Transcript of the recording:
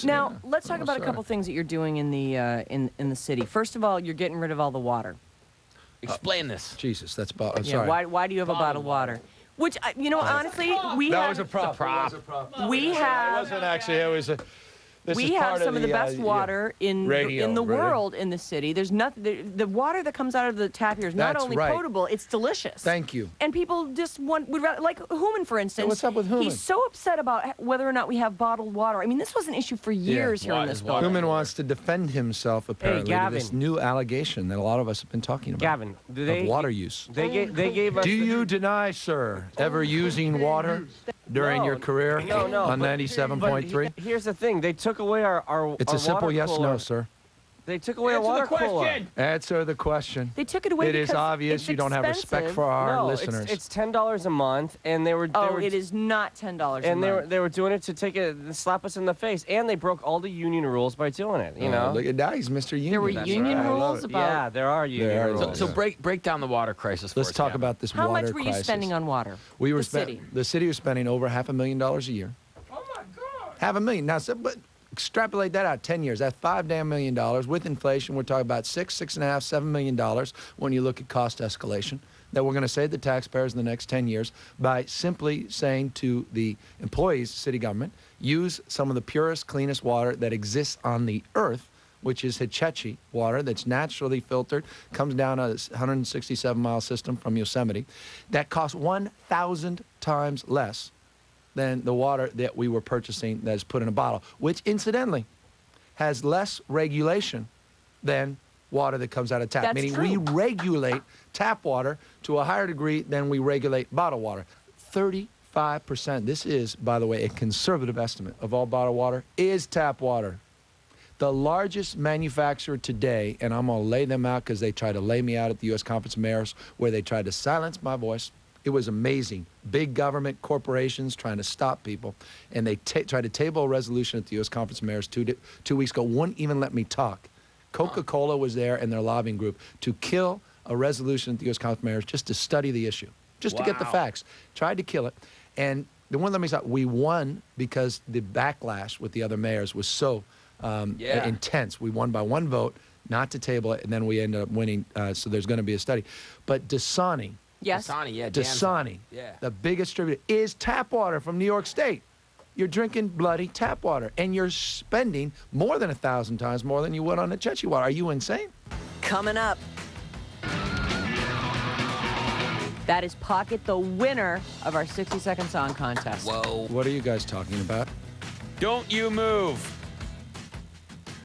Now, let's talk about a couple things that you're doing in the in the city. First of all, you're getting rid of all the water. Explain this. Jesus, that's sorry. Yeah, why do you have a bottled water? Which, you know, honestly, we have... That was a prop. We have... It wasn't actually, it was a... We have some of the best water in the world in the city. There's nothing. The water that comes out of the tap here is not only potable, it's delicious. Thank you. And people just would rather, like Hooman, for instance. Yeah, what's up with Hooman? He's so upset about whether or not we have bottled water. I mean, this was an issue for years here in this building. Hooman wants to defend himself apparently to this new allegation that a lot of us have been talking about. Gavin, of water use. They gave us. Do you deny, sir, ever using water during your career on 97.3? Here's the thing: they took away our. It's a simple yes/no, sir. They took away our water cooler. Answer the question. They took it away because it is obvious you don't have respect for our listeners. It's $10 a month, and they were. It is not $10 a month. And they were doing it to slap us in the face, and they broke all the union rules by doing it. You know. Look at that, he's Mr. Union. There were union rules about. Yeah, there are union rules. So break down the water crisis. Let's talk about this water crisis. How much were you spending on water? The city was spending over $500,000 a year. Oh my God. $500,000. Now, but extrapolate that out 10 years. That's $5 million. With inflation, we're talking about $6.5, $7 million when you look at cost escalation that we're going to save the taxpayers in the next 10 years by simply saying to the employees, city government, use some of the purest, cleanest water that exists on the earth, which is Hetchy water that's naturally filtered, comes down a 167-mile system from Yosemite, that costs 1,000 times less than the water that we were purchasing that is put in a bottle, which incidentally has less regulation than water that comes out of tap. That's meaning true. we regulate tap water to a higher degree than we regulate bottled water. 35%, this is, by the way, a conservative estimate of all bottled water, is tap water. The largest manufacturer today, and I'm going to lay them out because they tried to lay me out at the U.S. Conference of Mayors where they tried to silence my voice. It was amazing. Big government corporations trying to stop people. And they tried to table a resolution at the U.S. Conference of Mayors 2 weeks ago. Wouldn't even let me talk. Coca-Cola was there and their lobbying group to kill a resolution at the U.S. Conference of Mayors just to study the issue, just to get the facts. Tried to kill it. And they wouldn't let me stop. We won because the backlash with the other mayors was so intense. We won by one vote not to table it, and then we ended up winning. So there's going to be a study. But Dasani, yes. Dasani, the biggest distributor, is tap water from New York State. You're drinking bloody tap water, and you're spending more than 1,000 times more than you would on the Hetchy water. Are you insane? Coming up. That is Pocket, the winner of our 60-second song contest. Whoa. What are you guys talking about? Don't you move.